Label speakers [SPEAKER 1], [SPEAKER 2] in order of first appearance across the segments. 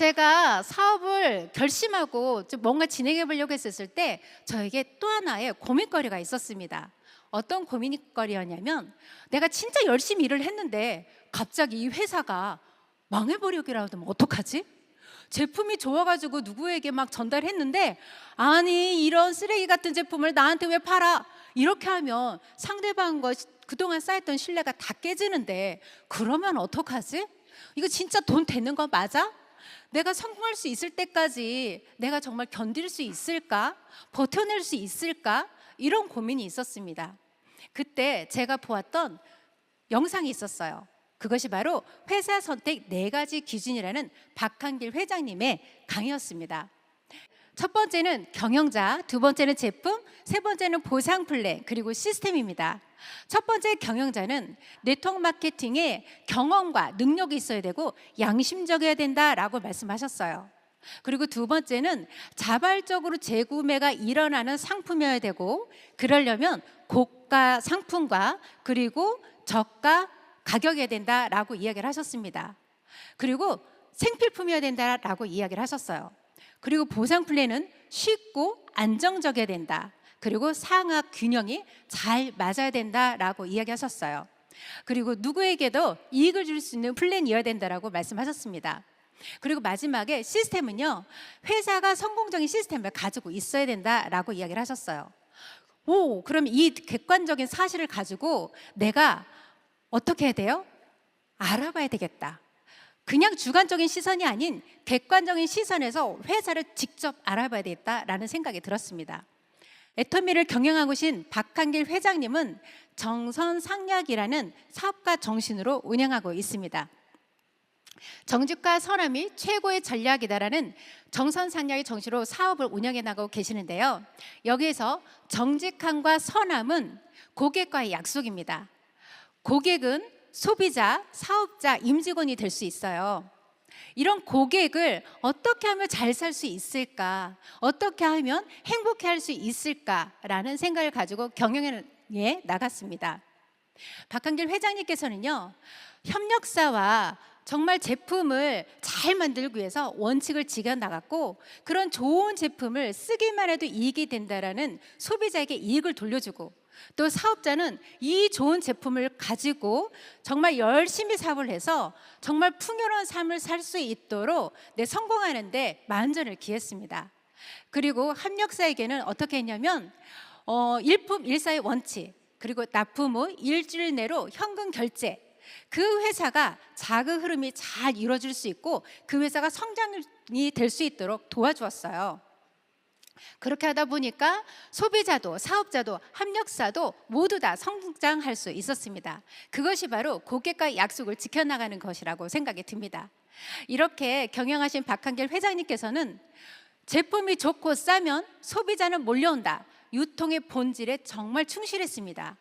[SPEAKER 1] 제가 사업을 결심하고 좀 뭔가 진행해 보려고 했었을 때 저에게 또 하나의 고민거리가 있었습니다. 어떤 고민거리였냐면, 내가 진짜 열심히 일을 했는데 갑자기 이 회사가 망해버리기라도 하면 어떡하지? 제품이 좋아가지고 누구에게 막 전달했는데, 아니 이런 쓰레기 같은 제품을 나한테 왜 팔아? 이렇게 하면 상대방과 그동안 쌓였던 신뢰가 다 깨지는데, 그러면 어떡하지? 이거 진짜 돈 되는 거 맞아? 내가 성공할 수 있을 때까지 내가 정말 견딜 수 있을까? 버텨낼 수 있을까? 이런 고민이 있었습니다. 그때 제가 보았던 영상이 있었어요. 그것이 바로 회사 선택 4가지 기준이라는 박한길 회장님의 강의였습니다. 첫 번째는 경영자, 두 번째는 제품, 세 번째는 보상 플랜, 그리고 시스템입니다. 첫 번째 경영자는 네트워크 마케팅에 경험과 능력이 있어야 되고 양심적이어야 된다라고 말씀하셨어요. 그리고 두 번째는 자발적으로 재구매가 일어나는 상품이어야 되고, 그러려면 고가 상품과 그리고 저가 가격이어야 된다라고 이야기를 하셨습니다. 그리고 생필품이어야 된다라고 이야기를 하셨어요. 그리고 보상 플랜은 쉽고 안정적이어야 된다. 그리고 상하 균형이 잘 맞아야 된다라고 이야기하셨어요. 그리고 누구에게도 이익을 줄 수 있는 플랜이어야 된다라고 말씀하셨습니다. 그리고 마지막에 시스템은요, 회사가 성공적인 시스템을 가지고 있어야 된다라고 이야기를 하셨어요. 그럼 이 객관적인 사실을 가지고 내가 어떻게 해야 돼요? 알아봐야 되겠다. 그냥 주관적인 시선이 아닌 객관적인 시선에서 회사를 직접 알아봐야 되겠다라는 생각이 들었습니다. 애터미를 경영하고 계신 박한길 회장님은 정선상약이라는 사업가 정신으로 운영하고 있습니다. 정직과 선함이 최고의 전략이다라는 정선상약의 정신으로 사업을 운영해 나가고 계시는데요. 여기에서 정직함과 선함은 고객과의 약속입니다. 고객은 소비자, 사업자, 임직원이 될 수 있어요. 이런 고객을 어떻게 하면 잘 살 수 있을까? 어떻게 하면 행복해 할 수 있을까라는 생각을 가지고 경영에 나갔습니다. 박한길 회장님께서는요, 협력사와 정말 제품을 잘 만들기 위해서 원칙을 지켜나갔고, 그런 좋은 제품을 쓰기만 해도 이익이 된다라는 소비자에게 이익을 돌려주고, 또 사업자는 이 좋은 제품을 가지고 정말 열심히 사업을 해서 정말 풍요로운 삶을 살 수 있도록 성공하는데 만전을 기했습니다. 그리고 협력사에게는 어떻게 했냐면 일품 일사의 원칙, 그리고 납품 후 일주일 내로 현금 결제, 그 회사가 자금 흐름이 잘 이루어질 수 있고 그 회사가 성장이 될 수 있도록 도와주었어요. 그렇게 하다 보니까 소비자도 사업자도 협력사도 모두 다 성장할 수 있었습니다. 그것이 바로 고객과의 약속을 지켜나가는 것이라고 생각이 듭니다. 이렇게 경영하신 박한길 회장님께서는 제품이 좋고 싸면 소비자는 몰려온다, 유통의 본질에 정말 충실했습니다.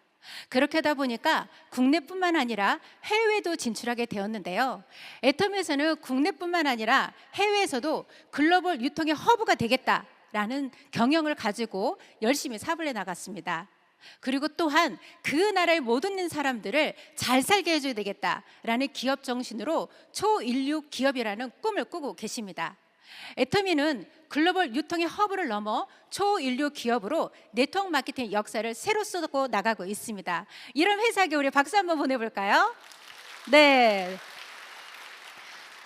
[SPEAKER 1] 그렇게 하다 보니까 국내뿐만 아니라 해외도 진출하게 되었는데요. 애터미에서는 국내뿐만 아니라 해외에서도 글로벌 유통의 허브가 되겠다라는 경영을 가지고 열심히 사업을 해나갔습니다. 그리고 또한 그 나라의 모든 사람들을 잘 살게 해줘야 되겠다라는 기업 정신으로 초인류 기업이라는 꿈을 꾸고 계십니다. 애터미는 글로벌 유통의 허브를 넘어 초인류 기업으로 네트워크 마케팅 역사를 새로 쓰고 나가고 있습니다. 이런 회사에게 우리 박수 한번 보내볼까요? 네.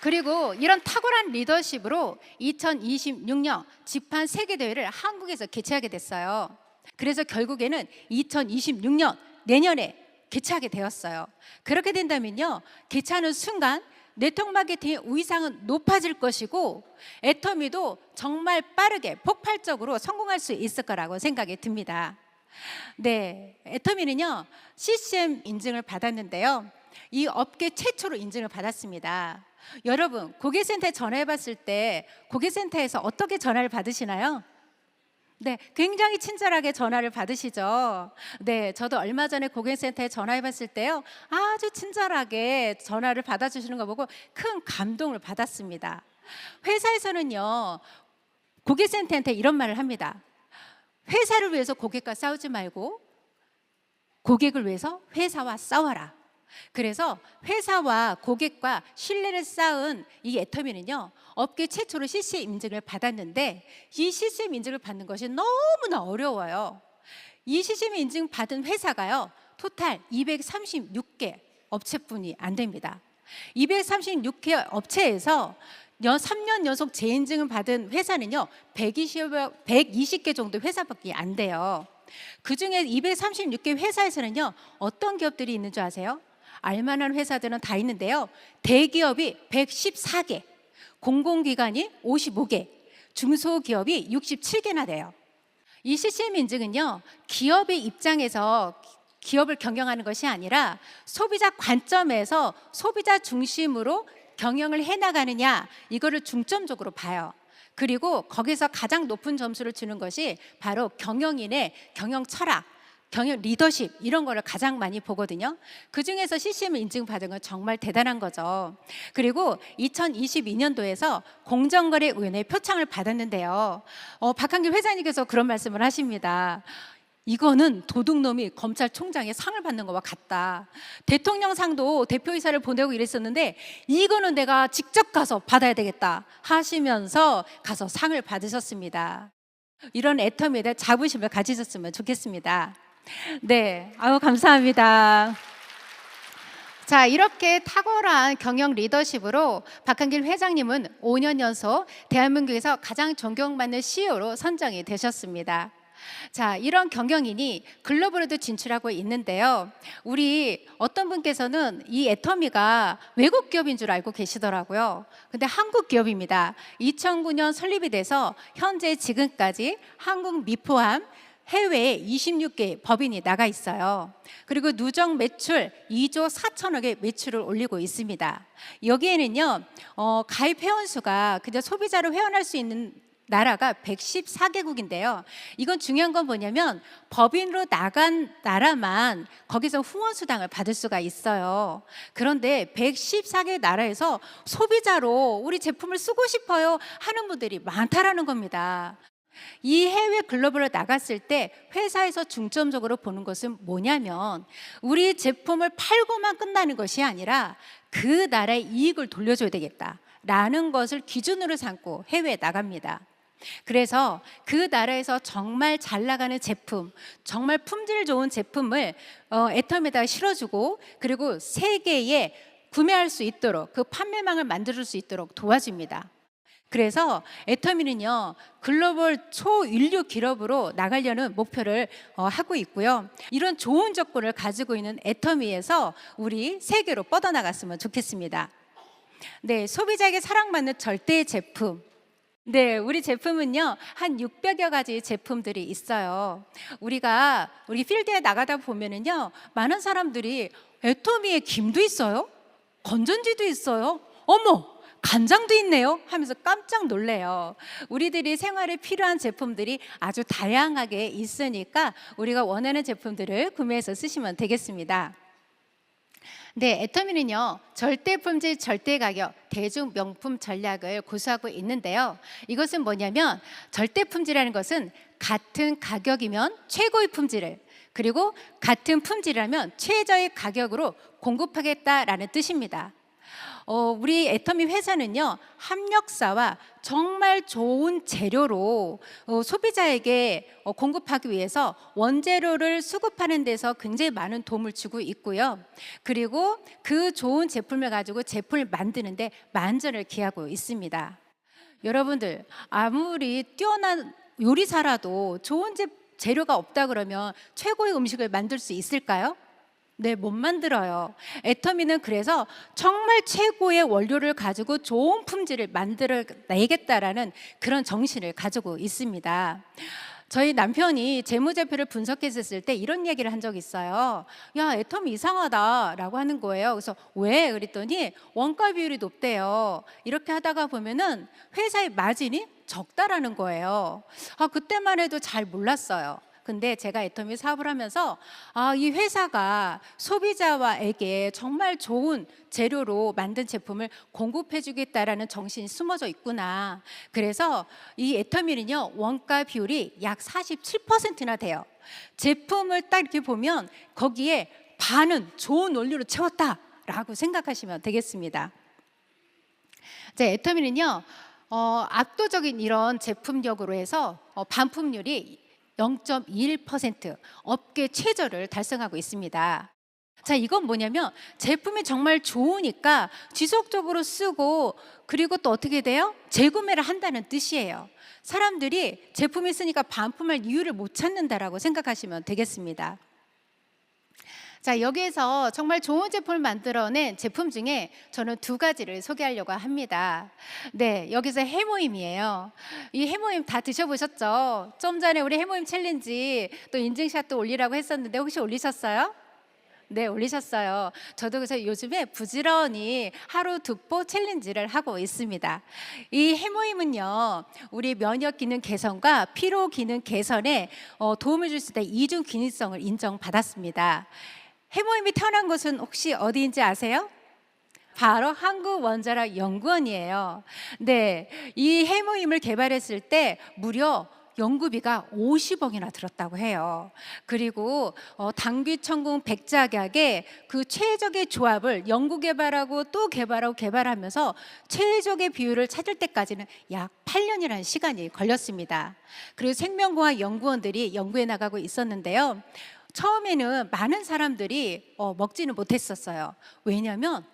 [SPEAKER 1] 그리고 이런 탁월한 리더십으로 2026년 지판 세계대회를 한국에서 개최하게 됐어요. 그래서 결국에는 2026년 내년에 개최하게 되었어요. 그렇게 된다면요, 개최하는 순간 네트워크 마케팅의 위상은 높아질 것이고 애터미도 정말 빠르게 폭발적으로 성공할 수 있을 거라고 생각이 듭니다. 네, 애터미는요 CCM 인증을 받았는데요, 이 업계 최초로 인증을 받았습니다. 여러분, 고객센터에 전화해 봤을 때 고객센터에서 어떻게 전화를 받으시나요? 네, 굉장히 친절하게 전화를 받으시죠. 네, 저도 얼마 전에 고객센터에 전화해 봤을 때요, 아주 친절하게 전화를 받아주시는 거 보고 큰 감동을 받았습니다. 회사에서는요, 고객센터한테 이런 말을 합니다. 회사를 위해서 고객과 싸우지 말고 고객을 위해서 회사와 싸워라. 그래서 회사와 고객과 신뢰를 쌓은 이 애터미는요, 업계 최초로 CCM 인증을 받았는데 이 CCM 인증을 받는 것이 너무나 어려워요. 이 CCM 인증 받은 회사가요, 토탈 236개 업체뿐이 안 됩니다. 236개 업체에서 3년 연속 재인증을 받은 회사는요 120개 정도 회사밖에 안 돼요. 그중에 236개 회사에서는요 어떤 기업들이 있는 줄 아세요? 알만한 회사들은 다 있는데요, 대기업이 114개, 공공기관이 55개, 중소기업이 67개나 돼요. 이 CCM 인증은요 기업의 입장에서 기업을 경영하는 것이 아니라 소비자 관점에서 소비자 중심으로 경영을 해나가느냐, 이거를 중점적으로 봐요. 그리고 거기서 가장 높은 점수를 주는 것이 바로 경영인의 경영 철학, 경영 리더십, 이런 거를 가장 많이 보거든요. 그중에서 CCM 인증받은 건 정말 대단한 거죠. 그리고 2022년도에서 공정거래위원회 표창을 받았는데요, 박한길 회장님께서 그런 말씀을 하십니다. 이거는 도둑놈이 검찰총장의 상을 받는 것과 같다. 대통령상도 대표이사를 보내고 이랬었는데 이거는 내가 직접 가서 받아야 되겠다 하시면서 가서 상을 받으셨습니다. 이런 애터미에 대한 자부심을 가지셨으면 좋겠습니다. 네, 아유 감사합니다. 자, 이렇게 탁월한 경영 리더십으로 박한길 회장님은 5년 연속 대한민국에서 가장 존경받는 CEO로 선정이 되셨습니다. 자, 이런 경영인이 글로벌에도 진출하고 있는데요, 우리 어떤 분께서는 이 애터미가 외국 기업인 줄 알고 계시더라고요. 근데 한국 기업입니다. 2009년 설립이 돼서 현재 지금까지 한국 미 포함 해외에 26개 법인이 나가 있어요. 그리고 누적 매출 2조 4천억의 매출을 올리고 있습니다. 여기에는요 가입 회원 수가 그저 소비자로 회원할 수 있는 나라가 114개국인데요. 이건 중요한 건 뭐냐면 법인으로 나간 나라만 거기서 후원수당을 받을 수가 있어요. 그런데 114개 나라에서 소비자로 우리 제품을 쓰고 싶어요 하는 분들이 많다라는 겁니다. 이 해외 글로벌로 나갔을 때 회사에서 중점적으로 보는 것은 뭐냐면 우리 제품을 팔고만 끝나는 것이 아니라 그 나라의 이익을 돌려줘야 되겠다라는 것을 기준으로 삼고 해외에 나갑니다. 그래서 그 나라에서 정말 잘 나가는 제품, 정말 품질 좋은 제품을 애터미에다가 실어주고 그리고 세계에 구매할 수 있도록 그 판매망을 만들 수 있도록 도와줍니다. 그래서 애터미는요 글로벌 초인류 기업으로 나가려는 목표를 하고 있고요. 이런 좋은 조건을 가지고 있는 애터미에서 우리 세계로 뻗어나갔으면 좋겠습니다. 네, 소비자에게 사랑받는 절대 제품. 네, 우리 제품은요 한 600여 가지 제품들이 있어요. 우리 필드에 나가다 보면은요 많은 사람들이 애터미에 김도 있어요? 건전지도 있어요? 어머! 간장도 있네요 하면서 깜짝 놀래요. 우리들이 생활에 필요한 제품들이 아주 다양하게 있으니까 우리가 원하는 제품들을 구매해서 쓰시면 되겠습니다. 네, 애터미는요 절대 품질 절대 가격 대중 명품 전략을 고수하고 있는데요, 이것은 뭐냐면 절대 품질이라는 것은 같은 가격이면 최고의 품질을, 그리고 같은 품질이라면 최저의 가격으로 공급하겠다라는 뜻입니다. 우리 애터미 회사는요 합력사와 정말 좋은 재료로 소비자에게 공급하기 위해서 원재료를 수급하는 데서 굉장히 많은 도움을 주고 있고요. 그리고 그 좋은 제품을 가지고 제품을 만드는데 만전을 기하고 있습니다. 여러분들, 아무리 뛰어난 요리사라도 좋은 재료가 없다 그러면 최고의 음식을 만들 수 있을까요? 네, 못 만들어요. 애터미는 그래서 정말 최고의 원료를 가지고 좋은 품질을 만들어내겠다라는 그런 정신을 가지고 있습니다. 저희 남편이 재무제표를 분석했을 때 이런 얘기를 한 적이 있어요. 야, 애터미 이상하다라고 하는 거예요. 그래서 왜? 그랬더니 원가 비율이 높대요. 이렇게 하다가 보면은 회사의 마진이 적다라는 거예요. 그때만 해도 잘 몰랐어요. 근데 제가 애터미 사업을 하면서 이 회사가 소비자에게 정말 좋은 재료로 만든 제품을 공급해 주겠다라는 정신이 숨어져 있구나. 그래서 이 애터미는요 원가 비율이 약 47%나 돼요. 제품을 딱 이렇게 보면 거기에 반은 좋은 원료로 채웠다라고 생각하시면 되겠습니다. 애터미는요, 압도적인 이런 제품력으로 해서 반품률이 0.21% 업계 최저를 달성하고 있습니다. 이건 뭐냐면 제품이 정말 좋으니까 지속적으로 쓰고, 그리고 또 어떻게 돼요? 재구매를 한다는 뜻이에요. 사람들이 제품이 쓰니까 반품할 이유를 못 찾는다라고 생각하시면 되겠습니다. 여기에서 정말 좋은 제품을 만들어낸 제품 중에 저는 두 가지를 소개하려고 합니다. 네, 여기서 해모임이에요. 이 해모임 다 드셔보셨죠? 좀 전에 우리 해모임 챌린지 또 인증샷도 올리라고 했었는데 혹시 올리셨어요? 네, 올리셨어요. 저도 그래서 요즘에 부지런히 하루 득보 챌린지를 하고 있습니다. 이 해모임은요, 우리 면역 기능 개선과 피로 기능 개선에 도움을 줄 수 있다 이중 기능성을 인정받았습니다. 해모임이 태어난 곳은 혹시 어디인지 아세요? 바로 한국원자력연구원이에요. 네, 이 해모임을 개발했을 때 무려 연구비가 50억이나 들었다고 해요. 그리고 당귀청궁 백작약의 그 최적의 조합을 연구 개발하고 또 개발하면서 최적의 비율을 찾을 때까지는 약 8년이라는 시간이 걸렸습니다. 그리고 생명공학 연구원들이 연구해 나가고 있었는데요. 처음에는 많은 사람들이 먹지는 못했었어요. 왜냐하면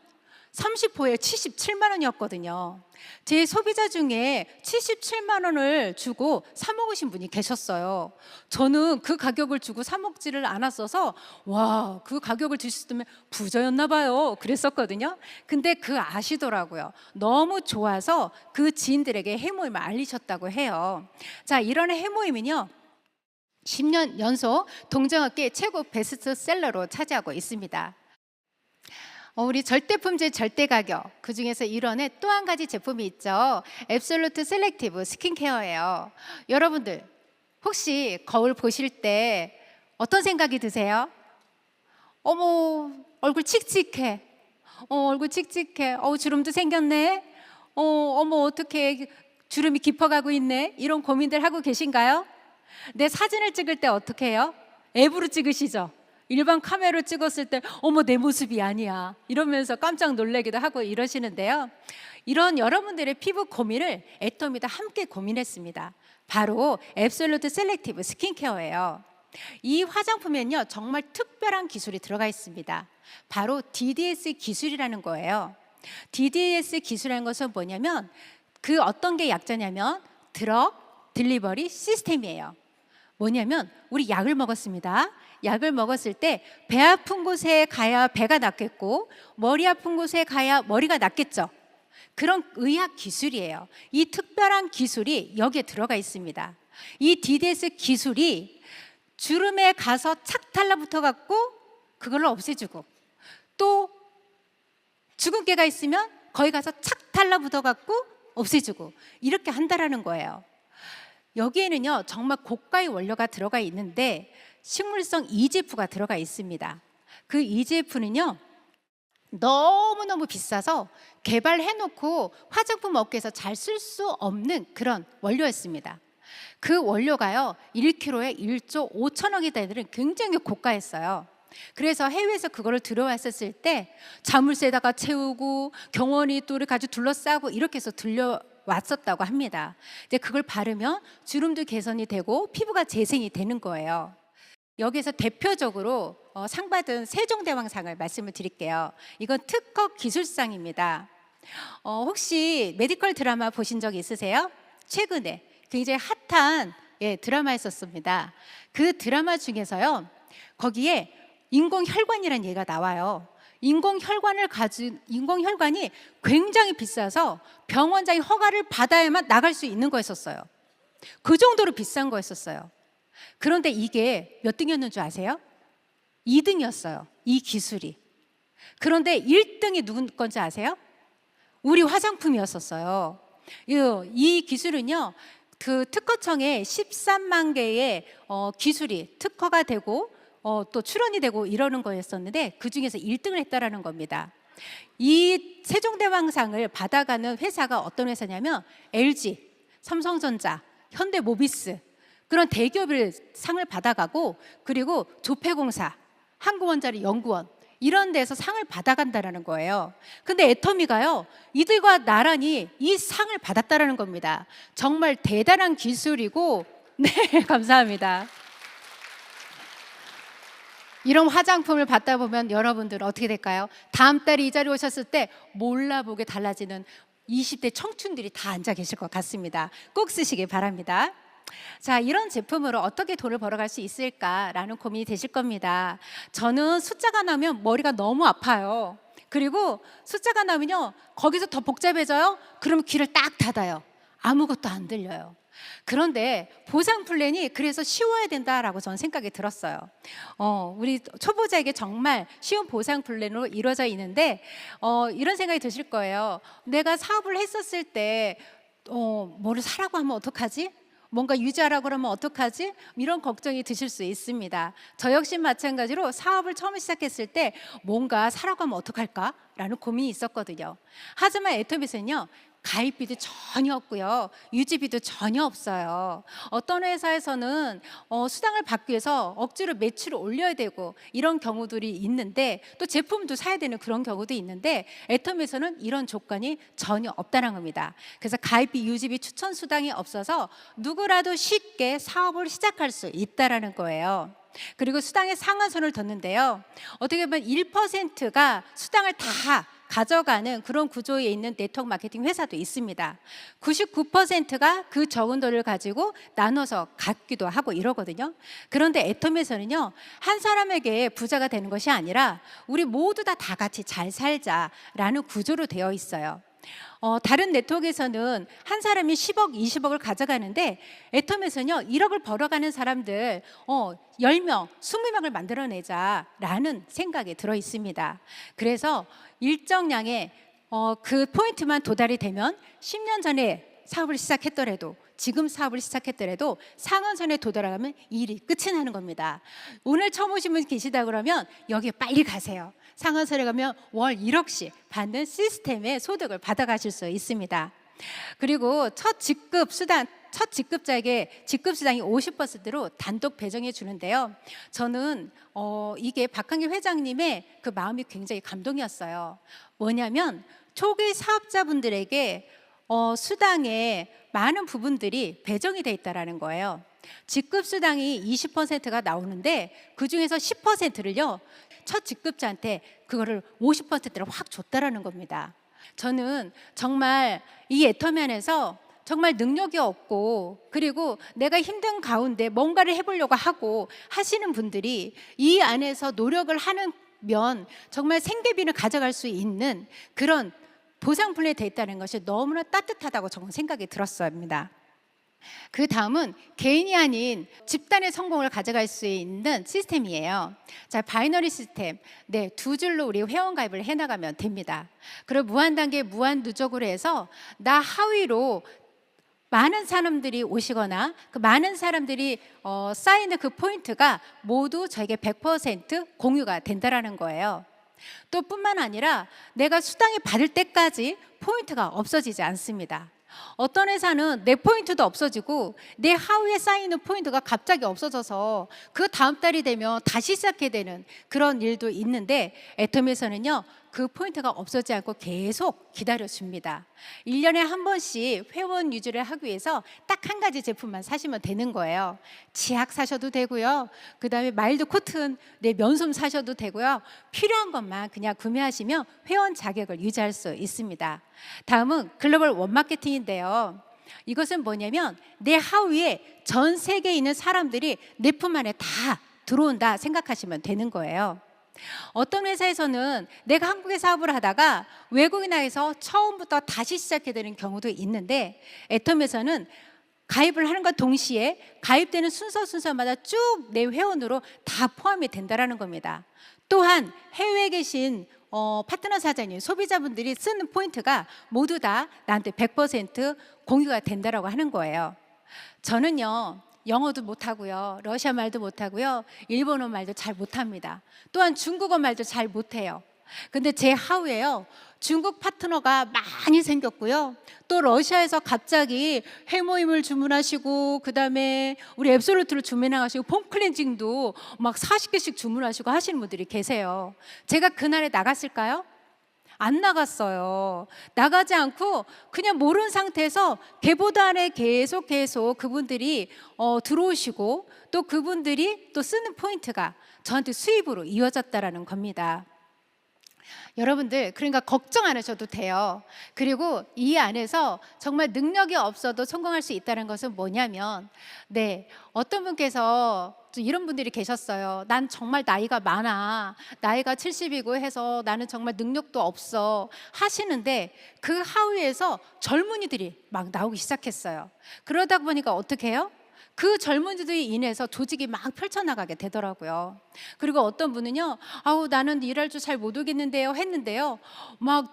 [SPEAKER 1] 30호에 77만 원이었거든요. 제 소비자 중에 77만 원을 주고 사 먹으신 분이 계셨어요. 저는 그 가격을 주고 사 먹지를 않았어서 와, 그 가격을 주셨으면 부자였나 봐요 그랬었거든요. 근데 아시더라고요. 너무 좋아서 그 지인들에게 해모임을 알리셨다고 해요. 이런 해모임은요, 10년 연속 동종업계 최고 베스트셀러로 차지하고 있습니다. 우리 절대품질 절대가격, 그 중에서 일원에 또 한 가지 제품이 있죠. 앱솔루트 셀렉티브 스킨케어예요. 여러분들 혹시 거울 보실 때 어떤 생각이 드세요? 어머, 얼굴 칙칙해. 얼굴 칙칙해. 주름도 생겼네. 어머, 어떻게 주름이 깊어가고 있네. 이런 고민들 하고 계신가요? 내 사진을 찍을 때 어떻게 해요? 앱으로 찍으시죠? 일반 카메라로 찍었을 때 어머, 내 모습이 아니야 이러면서 깜짝 놀라기도 하고 이러시는데요. 이런 여러분들의 피부 고민을 애터미도 함께 고민했습니다. 바로 앱솔루트 셀렉티브 스킨케어예요. 이 화장품에는요, 정말 특별한 기술이 들어가 있습니다. 바로 DDS 기술이라는 거예요. DDS 기술이라는 것은 뭐냐면 그 어떤 게 약자냐면 드럭 딜리버리 시스템이에요. 뭐냐면 우리 약을 먹었습니다. 약을 먹었을 때 배 아픈 곳에 가야 배가 낫겠고 머리 아픈 곳에 가야 머리가 낫겠죠. 그런 의학 기술이에요. 이 특별한 기술이 여기에 들어가 있습니다. 이 DDS 기술이 주름에 가서 착 달라붙어 갖고 그걸로 없애주고, 또 주근깨가 있으면 거기 가서 착 달라붙어 갖고 없애주고, 이렇게 한다라는 거예요. 여기에는요, 정말 고가의 원료가 들어가 있는데 식물성 EGF가 들어가 있습니다. 그 EGF는요, 너무너무 비싸서 개발해놓고 화장품 업계에서 잘 쓸 수 없는 그런 원료였습니다. 그 원료가요, 1kg에 1조 5천억이 되는 굉장히 고가였어요. 그래서 해외에서 그거를 들여왔었을 때 자물쇠에다가 채우고 경원이 또 이렇게 아주 둘러싸고 이렇게 해서 왔었다고 합니다. 근데 그걸 바르면 주름도 개선이 되고 피부가 재생이 되는 거예요. 여기서 대표적으로 상 받은 세종대왕상을 말씀을 드릴게요. 이건 특허 기술상입니다. 혹시 메디컬 드라마 보신 적 있으세요? 최근에 굉장히 핫한 드라마였었습니다. 그 드라마 중에서요, 거기에 인공혈관이라는 얘기가 나와요. 인공혈관이 굉장히 비싸서 병원장이 허가를 받아야만 나갈 수 있는 거였었어요. 그 정도로 비싼 거였었어요. 그런데 이게 몇 등이었는 줄 아세요? 2등이었어요. 이 기술이. 그런데 1등이 누구 건지 아세요? 우리 화장품이었었어요. 이 기술은요, 그 특허청에 13만 개의 기술이 특허가 되고 또 출원이 되고 이러는 거였었는데 그 중에서 1등을 했다라는 겁니다. 이 세종대왕상을 받아가는 회사가 어떤 회사냐면 LG, 삼성전자, 현대모비스, 그런 대기업을 상을 받아가고, 그리고 조폐공사, 한국원자력 연구원 이런 데서 상을 받아간다라는 거예요. 근데 애터미가요, 이들과 나란히 이 상을 받았다라는 겁니다. 정말 대단한 기술이고, 네, 감사합니다. 이런 화장품을 받다 보면 여러분들은 어떻게 될까요? 다음 달에 이 자리에 오셨을 때 몰라보게 달라지는 20대 청춘들이 다 앉아 계실 것 같습니다. 꼭 쓰시기 바랍니다. 자, 이런 제품으로 어떻게 돈을 벌어갈 수 있을까라는 고민이 되실 겁니다. 저는 숫자가 나오면 머리가 너무 아파요. 그리고 숫자가 나오면요, 거기서 더 복잡해져요? 그러면 귀를 딱 닫아요. 아무것도 안 들려요. 그런데 보상 플랜이 그래서 쉬워야 된다라고 저는 생각이 들었어요. 우리 초보자에게 정말 쉬운 보상 플랜으로 이루어져 있는데, 이런 생각이 드실 거예요. 내가 사업을 했었을 때 뭐를 사라고 하면 어떡하지? 뭔가 유지하라고 그러면 어떡하지? 이런 걱정이 드실 수 있습니다. 저 역시 마찬가지로 사업을 처음 시작했을 때 뭔가 사라고 하면 어떡할까? 라는 고민이 있었거든요. 하지만 애터미에서는요, 가입비도 전혀 없고요, 유지비도 전혀 없어요. 어떤 회사에서는 수당을 받기 위해서 억지로 매출을 올려야 되고 이런 경우들이 있는데, 또 제품도 사야 되는 그런 경우도 있는데, 애터미에서는 이런 조건이 전혀 없다는 겁니다. 그래서 가입비, 유지비, 추천 수당이 없어서 누구라도 쉽게 사업을 시작할 수 있다라는 거예요. 그리고 수당의 상한선을 뒀는데요, 어떻게 보면 1%가 수당을 다 가져가는 그런 구조에 있는 네트워크 마케팅 회사도 있습니다. 99%가 그 적은 돈을 가지고 나눠서 갖기도 하고 이러거든요. 그런데 애터미에서는요, 한 사람에게 부자가 되는 것이 아니라 우리 모두 다 같이 잘 살자라는 구조로 되어 있어요. 다른 네트워크에서는 한 사람이 10억, 20억을 가져가는데, 애터미에서는요, 1억을 벌어가는 사람들 10명, 20명을 만들어내자라는 생각이 들어 있습니다. 그래서 일정량의 그 포인트만 도달이 되면 10년 전에 사업을 시작했더라도, 지금 사업을 시작했더라도 상한선에 도달하면 일이 끝이 나는 겁니다. 오늘 처음 오신 분 계시다 그러면 여기에 빨리 가세요. 상한선에 가면 월 1억씩 받는 시스템의 소득을 받아가실 수 있습니다. 그리고 첫 직급자에게 직급 수당이 50%로 단독 배정해 주는데요. 저는 이게 박한길 회장님의 그 마음이 굉장히 감동이었어요. 뭐냐면 초기 사업자분들에게 수당의 많은 부분들이 배정이 돼 있다라는 거예요. 직급 수당이 20%가 나오는데 그 중에서 10%를요, 첫 직급자한테 그거를 50%를 확 줬다라는 겁니다. 저는 정말 이 애터미 안에서 정말 능력이 없고, 그리고 내가 힘든 가운데 뭔가를 해보려고 하고 하시는 분들이 이 안에서 노력을 하면 정말 생계비를 가져갈 수 있는 그런 보상 플랜이 돼 있다는 것이 너무나 따뜻하다고 저는 생각이 들었습니다. 그 다음은 개인이 아닌 집단의 성공을 가져갈 수 있는 시스템이에요. 자, 바이너리 시스템. 네, 두 줄로 우리 회원 가입을 해나가면 됩니다. 그리고 무한 단계, 무한 누적으로 해서 나 하위로 많은 사람들이 오시거나 그 많은 사람들이 쌓이는 그 포인트가 모두 저에게 100% 공유가 된다라는 거예요. 또 뿐만 아니라 내가 수당을 받을 때까지 포인트가 없어지지 않습니다. 어떤 회사는 내 포인트도 없어지고 내 하위에 쌓이는 포인트가 갑자기 없어져서 그 다음 달이 되면 다시 시작해야 되는 그런 일도 있는데, 애터미에서는요, 그 포인트가 없어지지 않고 계속 기다려줍니다. 1년에 한 번씩 회원 유지를 하기 위해서 딱 한 가지 제품만 사시면 되는 거예요. 치약 사셔도 되고요, 그 다음에 마일드 코튼, 면솜 사셔도 되고요, 필요한 것만 그냥 구매하시면 회원 자격을 유지할 수 있습니다. 다음은 글로벌 원마케팅인데요, 이것은 뭐냐면 내 하위에 전 세계에 있는 사람들이 내 품 안에 다 들어온다 생각하시면 되는 거예요. 어떤 회사에서는 내가 한국에 사업을 하다가 외국에 나가서 처음부터 다시 시작해야 되는 경우도 있는데, 애터미에서는 가입을 하는 것 동시에 가입되는 순서마다 쭉 내 회원으로 다 포함이 된다라는 겁니다. 또한 해외에 계신 파트너 사장님, 소비자분들이 쓰는 포인트가 모두 다 나한테 100% 공유가 된다라고 하는 거예요. 저는요, 영어도 못하고요, 러시아 말도 못하고요, 일본어 말도 잘 못합니다. 또한 중국어 말도 잘 못해요. 근데 제 하우에요, 중국 파트너가 많이 생겼고요, 또 러시아에서 갑자기 해모임을 주문하시고, 그다음에 우리 앱솔루트를 주문하시고, 폼 클렌징도 막 40개씩 주문하시고 하시는 분들이 계세요. 제가 그날에 나갔을까요? 안 나갔어요. 나가지 않고 그냥 모르는 상태에서 개보단에 계속 그분들이 들어오시고, 또 그분들이 또 쓰는 포인트가 저한테 수입으로 이어졌다라는 겁니다. 여러분들, 그러니까 걱정 안 하셔도 돼요. 그리고 이 안에서 정말 능력이 없어도 성공할 수 있다는 것은 뭐냐면, 어떤 분께서 이런 분들이 계셨어요. 난 정말 나이가 많아, 나이가 70이고 해서 나는 정말 능력도 없어 하시는데, 그 하위에서 젊은이들이 막 나오기 시작했어요. 그러다 보니까 어떻게 해요? 그 젊은이들이 인해서 조직이 막 펼쳐나가게 되더라고요. 그리고 어떤 분은요, 아우 나는 일할 줄 잘 모르겠는데요 했는데요, 막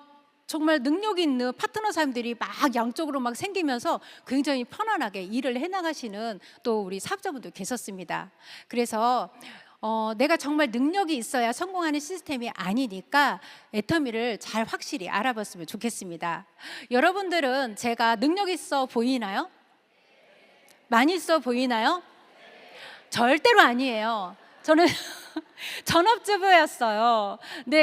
[SPEAKER 1] 정말 능력 있는 파트너 사람들이 막 양쪽으로 막 생기면서 굉장히 편안하게 일을 해나가시는 또 우리 사업자분들 계셨습니다. 그래서 내가 정말 능력이 있어야 성공하는 시스템이 아니니까 애터미를 잘 확실히 알아봤으면 좋겠습니다. 여러분들은 제가 능력 있어 보이나요? 많이 있어 보이나요? 절대로 아니에요. 저는 전업주부였어요.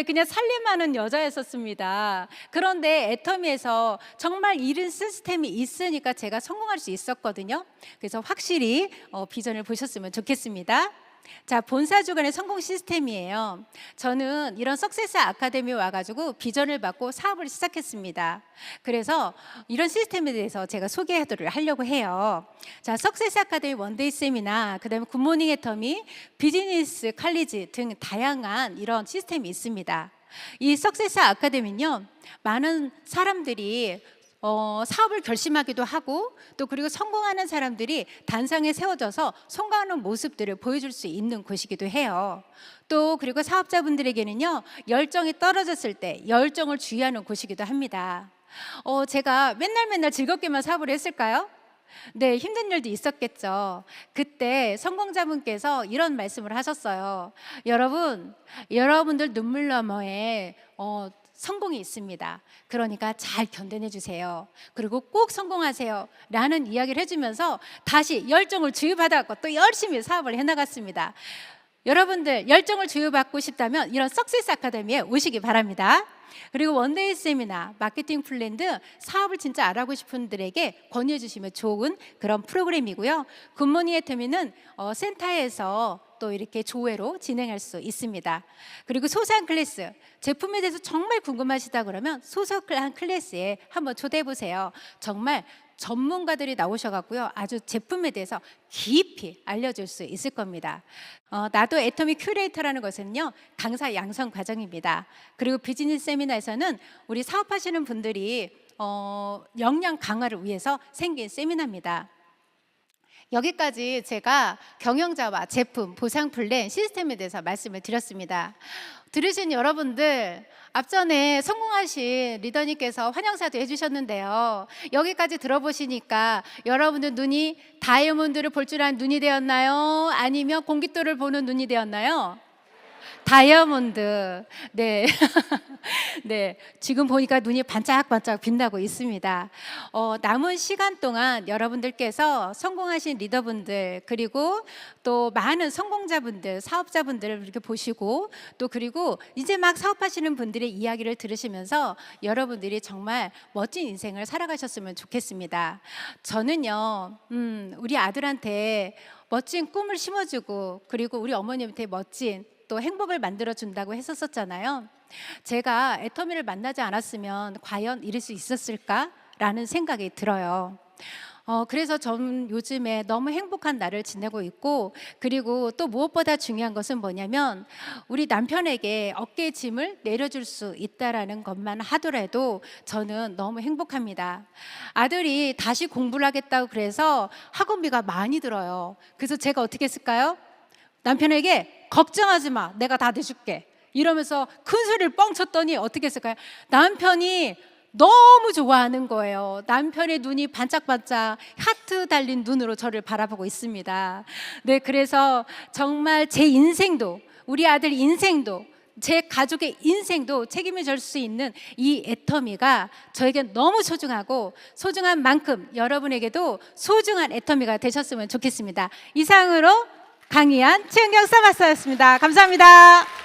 [SPEAKER 1] 그냥 살림하는 여자였었습니다. 그런데 애터미에서 정말 이런 시스템이 있으니까 제가 성공할 수 있었거든요. 그래서 확실히 비전을 보셨으면 좋겠습니다. 자, 본사 주간의 성공 시스템이에요. 저는 이런 석세스 아카데미에 와가지고 비전을 받고 사업을 시작했습니다. 그래서 이런 시스템에 대해서 제가 소개하려고 해요. 자, 석세스 아카데미 원데이 세미나, 그다음에 굿모닝 애터미, 비즈니스 칼리지 등 다양한 이런 시스템이 있습니다. 이 석세스 아카데미는요, 많은 사람들이 사업을 결심하기도 하고, 또 그리고 성공하는 사람들이 단상에 세워져서 성공하는 모습들을 보여줄 수 있는 곳이기도 해요. 또 그리고 사업자분들에게는요, 열정이 떨어졌을 때 열정을 주의하는 곳이기도 합니다. 제가 맨날 즐겁게만 사업을 했을까요? 힘든 일도 있었겠죠. 그때 성공자분께서 이런 말씀을 하셨어요. 여러분들 눈물 너머에 성공이 있습니다. 그러니까 잘 견뎌내 주세요. 그리고 꼭 성공하세요 라는 이야기를 해주면서 다시 열정을 주유받아서 또 열심히 사업을 해나갔습니다. 여러분들 열정을 주유받고 싶다면 이런 석세스 아카데미에 오시기 바랍니다. 그리고 원데이 세미나, 마케팅 플랜 등 사업을 진짜 알아보고 싶은 분들에게 권유해 주시면 좋은 그런 프로그램이고요. 굿모닝 애터미는 센터에서 또 이렇게 조회로 진행할 수 있습니다. 그리고 소소한 클래스, 제품에 대해서 정말 궁금하시다 그러면 소소한 클래스에 한번 초대해 보세요. 정말 전문가들이 나오셔갖고요, 아주 제품에 대해서 깊이 알려줄 수 있을 겁니다. 나도 애터미 큐레이터라는 것은요, 강사 양성 과정입니다. 그리고 비즈니스 세미나에서는 우리 사업하시는 분들이 역량 강화를 위해서 생긴 세미나입니다. 여기까지 제가 경영자와 제품, 보상 플랜, 시스템에 대해서 말씀을 드렸습니다. 들으신 여러분들, 앞전에 성공하신 리더님께서 환영사도 해주셨는데요, 여기까지 들어보시니까 여러분들 눈이 다이아몬드를 볼 줄 아는 눈이 되었나요? 아니면 공깃돌을 보는 눈이 되었나요? 다이아몬드. 지금 보니까 눈이 반짝반짝 빛나고 있습니다. 남은 시간 동안 여러분들께서 성공하신 리더분들, 그리고 또 많은 성공자분들, 사업자분들을 이렇게 보시고, 또 그리고 이제 막 사업하시는 분들의 이야기를 들으시면서 여러분들이 정말 멋진 인생을 살아가셨으면 좋겠습니다. 저는요, 우리 아들한테 멋진 꿈을 심어주고, 그리고 우리 어머님한테 멋진 또 행복을 만들어 준다고 했었잖아요. 제가 애터미를 만나지 않았으면 과연 이럴 수 있었을까라는 생각이 들어요. 그래서 저는 요즘에 너무 행복한 날을 지내고 있고, 그리고 또 무엇보다 중요한 것은 뭐냐면, 우리 남편에게 어깨의 짐을 내려줄 수 있다라는 것만 하더라도 저는 너무 행복합니다. 아들이 다시 공부를 하겠다고 그래서 학원비가 많이 들어요. 그래서 제가 어떻게 했을까요? 남편에게 걱정하지 마, 내가 다 내줄게 이러면서 큰 소리를 뻥 쳤더니 어떻게 했을까요? 남편이 너무 좋아하는 거예요. 남편의 눈이 반짝반짝 하트 달린 눈으로 저를 바라보고 있습니다. 그래서 정말 제 인생도, 우리 아들 인생도 제 가족의 인생도 책임을 질 수 있는 이 애터미가 저에게 너무 소중하고 소중한 만큼 여러분에게도 소중한 애터미가 되셨으면 좋겠습니다. 이상으로 강희안 최은경 사마스였습니다. 감사합니다.